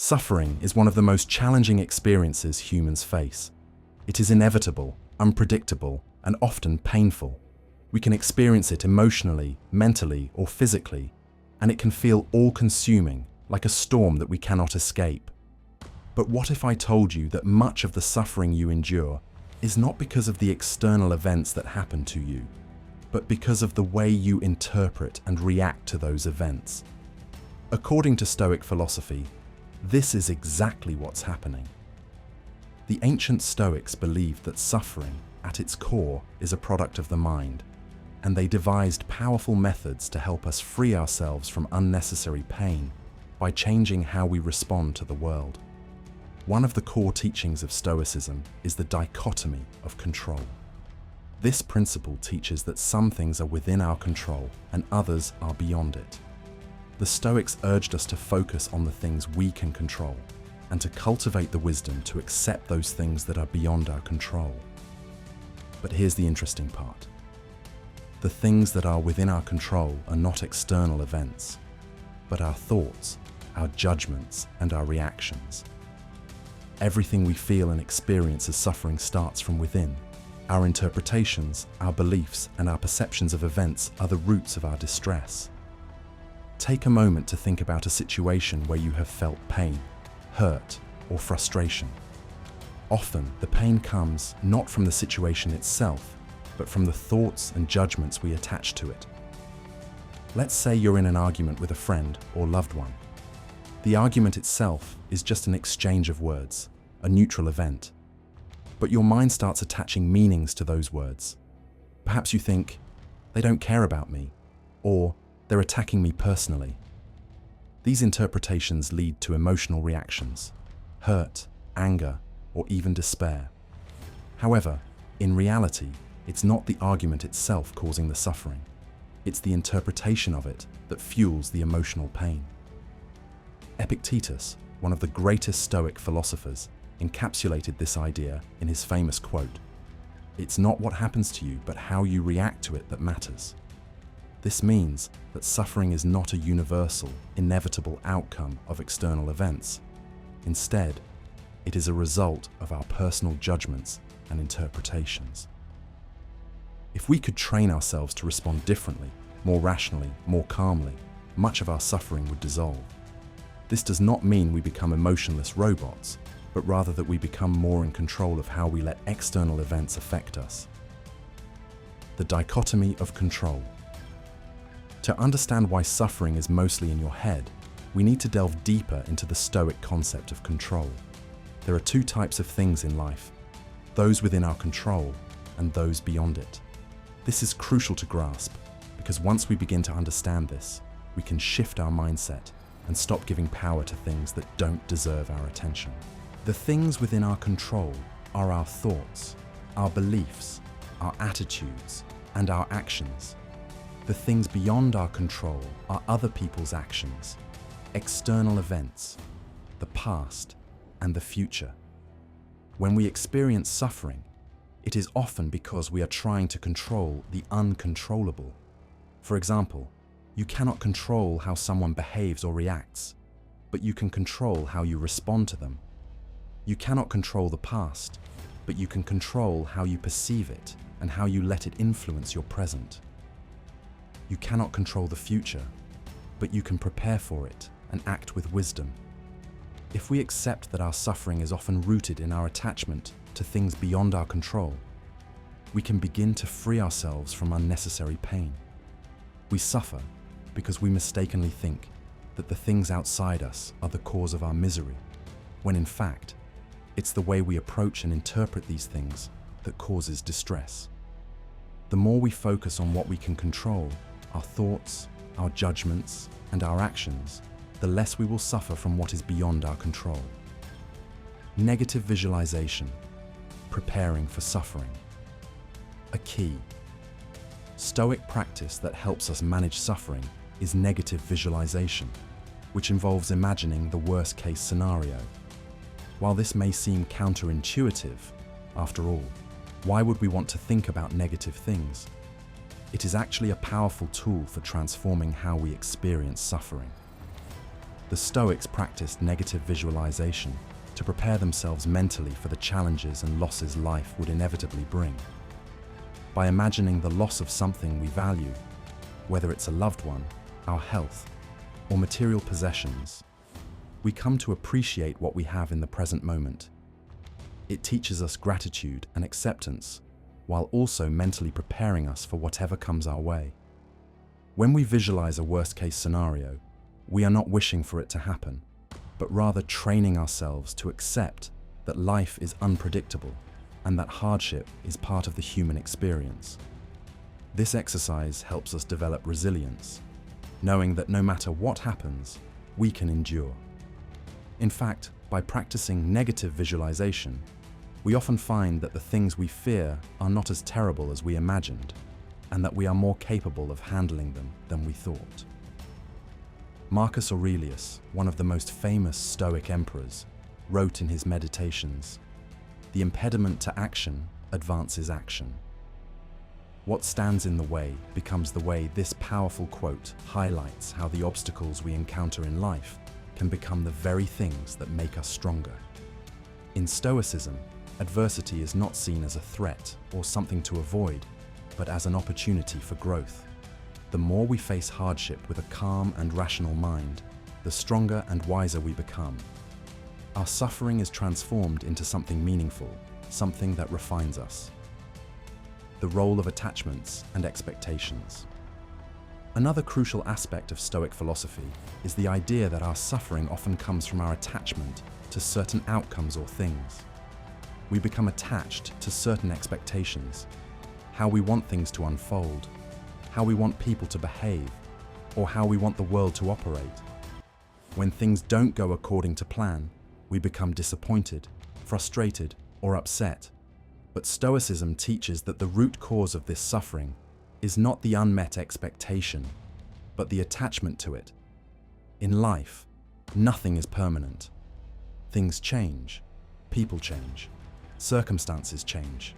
Suffering is one of the most challenging experiences humans face. It is inevitable, unpredictable, and often painful. We can experience it emotionally, mentally, or physically, and it can feel all-consuming, like a storm that we cannot escape. But what if I told you that much of the suffering you endure is not because of the external events that happen to you, but because of the way you interpret and react to those events? According to Stoic philosophy, this is exactly what's happening. The ancient Stoics believed that suffering, at its core, is a product of the mind, and they devised powerful methods to help us free ourselves from unnecessary pain by changing how we respond to the world. One of the core teachings of Stoicism is the dichotomy of control. This principle teaches that some things are within our control and others are beyond it. The Stoics urged us to focus on the things we can control and to cultivate the wisdom to accept those things that are beyond our control. But here's the interesting part. The things that are within our control are not external events, but our thoughts, our judgments, and our reactions. Everything we feel and experience as suffering starts from within. Our interpretations, our beliefs, and our perceptions of events are the roots of our distress. Take a moment to think about a situation where you have felt pain, hurt, or frustration. Often, the pain comes not from the situation itself, but from the thoughts and judgments we attach to it. Let's say you're in an argument with a friend or loved one. The argument itself is just an exchange of words, a neutral event. But your mind starts attaching meanings to those words. Perhaps you think, they don't care about me, or they're attacking me personally. These interpretations lead to emotional reactions, hurt, anger, or even despair. However, in reality, it's not the argument itself causing the suffering. It's the interpretation of it that fuels the emotional pain. Epictetus, one of the greatest Stoic philosophers, encapsulated this idea in his famous quote, "It's not what happens to you, but how you react to it that matters." This means that suffering is not a universal, inevitable outcome of external events. Instead, it is a result of our personal judgments and interpretations. If we could train ourselves to respond differently, more rationally, more calmly, much of our suffering would dissolve. This does not mean we become emotionless robots, but rather that we become more in control of how we let external events affect us. The dichotomy of control. To understand why suffering is mostly in your head, we need to delve deeper into the Stoic concept of control. There are two types of things in life, those within our control and those beyond it. This is crucial to grasp, because once we begin to understand this, we can shift our mindset and stop giving power to things that don't deserve our attention. The things within our control are our thoughts, our beliefs, our attitudes, and our actions. The things beyond our control are other people's actions, external events, the past, and the future. When we experience suffering, it is often because we are trying to control the uncontrollable. For example, you cannot control how someone behaves or reacts, but you can control how you respond to them. You cannot control the past, but you can control how you perceive it and how you let it influence your present. You cannot control the future, but you can prepare for it and act with wisdom. If we accept that our suffering is often rooted in our attachment to things beyond our control, we can begin to free ourselves from unnecessary pain. We suffer because we mistakenly think that the things outside us are the cause of our misery, when in fact, it's the way we approach and interpret these things that causes distress. The more we focus on what we can control, our thoughts, our judgments, and our actions, the less we will suffer from what is beyond our control. Negative visualization, preparing for suffering. A key Stoic practice that helps us manage suffering is negative visualization, which involves imagining the worst-case scenario. While this may seem counterintuitive, after all, why would we want to think about negative things? It is actually a powerful tool for transforming how we experience suffering. The Stoics practiced negative visualization to prepare themselves mentally for the challenges and losses life would inevitably bring. By imagining the loss of something we value, whether it's a loved one, our health, or material possessions, we come to appreciate what we have in the present moment. It teaches us gratitude and acceptance, while also mentally preparing us for whatever comes our way. When we visualize a worst-case scenario, we are not wishing for it to happen, but rather training ourselves to accept that life is unpredictable and that hardship is part of the human experience. This exercise helps us develop resilience, knowing that no matter what happens, we can endure. In fact, by practicing negative visualization, we often find that the things we fear are not as terrible as we imagined, and that we are more capable of handling them than we thought. Marcus Aurelius, one of the most famous Stoic emperors, wrote in his Meditations, "The impediment to action advances action. What stands in the way becomes the way." This powerful quote highlights how the obstacles we encounter in life can become the very things that make us stronger. In Stoicism, adversity is not seen as a threat or something to avoid, but as an opportunity for growth. The more we face hardship with a calm and rational mind, the stronger and wiser we become. Our suffering is transformed into something meaningful, something that refines us. The role of attachments and expectations. Another crucial aspect of Stoic philosophy is the idea that our suffering often comes from our attachment to certain outcomes or things. We become attached to certain expectations, how we want things to unfold, how we want people to behave, or how we want the world to operate. When things don't go according to plan, we become disappointed, frustrated, or upset. But Stoicism teaches that the root cause of this suffering is not the unmet expectation, but the attachment to it. In life, nothing is permanent. Things change, people change, circumstances change.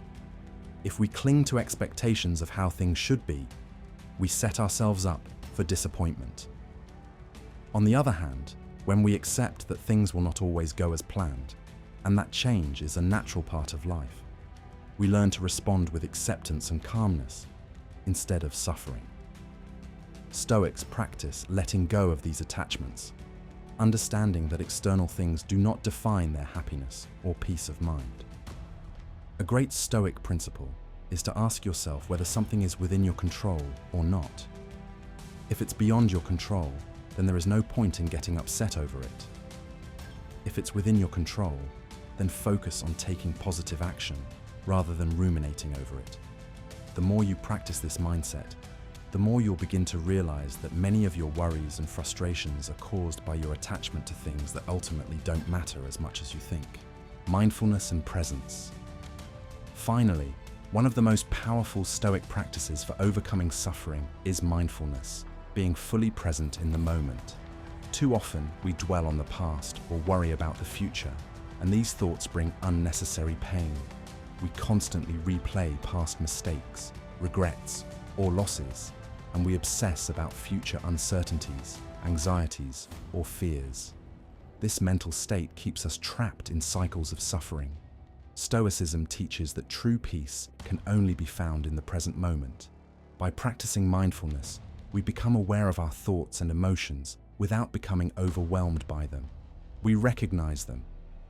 If we cling to expectations of how things should be, we set ourselves up for disappointment. On the other hand, when we accept that things will not always go as planned, and that change is a natural part of life, we learn to respond with acceptance and calmness instead of suffering. Stoics practice letting go of these attachments, understanding that external things do not define their happiness or peace of mind. A great Stoic principle is to ask yourself whether something is within your control or not. If it's beyond your control, then there is no point in getting upset over it. If it's within your control, then focus on taking positive action rather than ruminating over it. The more you practice this mindset, the more you'll begin to realize that many of your worries and frustrations are caused by your attachment to things that ultimately don't matter as much as you think. Mindfulness and presence. Finally, one of the most powerful Stoic practices for overcoming suffering is mindfulness, being fully present in the moment. Too often, we dwell on the past or worry about the future, and these thoughts bring unnecessary pain. We constantly replay past mistakes, regrets, or losses, and we obsess about future uncertainties, anxieties, or fears. This mental state keeps us trapped in cycles of suffering. Stoicism teaches that true peace can only be found in the present moment. By practicing mindfulness, we become aware of our thoughts and emotions without becoming overwhelmed by them. We recognize them,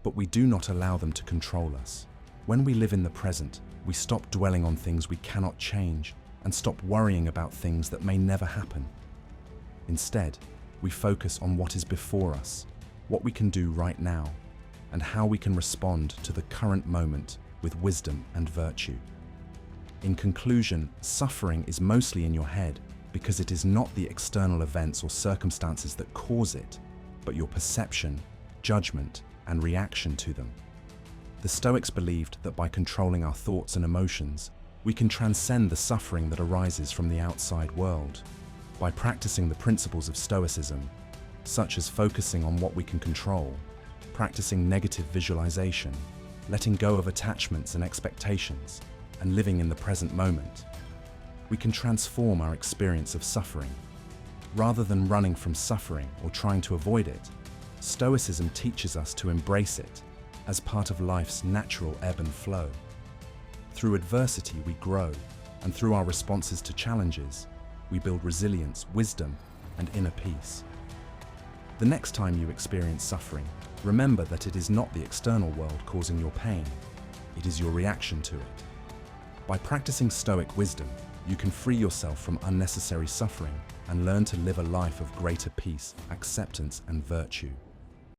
but we do not allow them to control us. When we live in the present, we stop dwelling on things we cannot change and stop worrying about things that may never happen. Instead, we focus on what is before us, what we can do right now, and how we can respond to the current moment with wisdom and virtue. In conclusion, suffering is mostly in your head because it is not the external events or circumstances that cause it, but your perception, judgment, and reaction to them. The Stoics believed that by controlling our thoughts and emotions, we can transcend the suffering that arises from the outside world. By practicing the principles of Stoicism, such as focusing on what we can control, practicing negative visualization, letting go of attachments and expectations, and living in the present moment, we can transform our experience of suffering. Rather than running from suffering or trying to avoid it, Stoicism teaches us to embrace it as part of life's natural ebb and flow. Through adversity, we grow, and through our responses to challenges, we build resilience, wisdom, and inner peace. The next time you experience suffering, remember that it is not the external world causing your pain, it is your reaction to it. By practicing Stoic wisdom, you can free yourself from unnecessary suffering and learn to live a life of greater peace, acceptance, and virtue.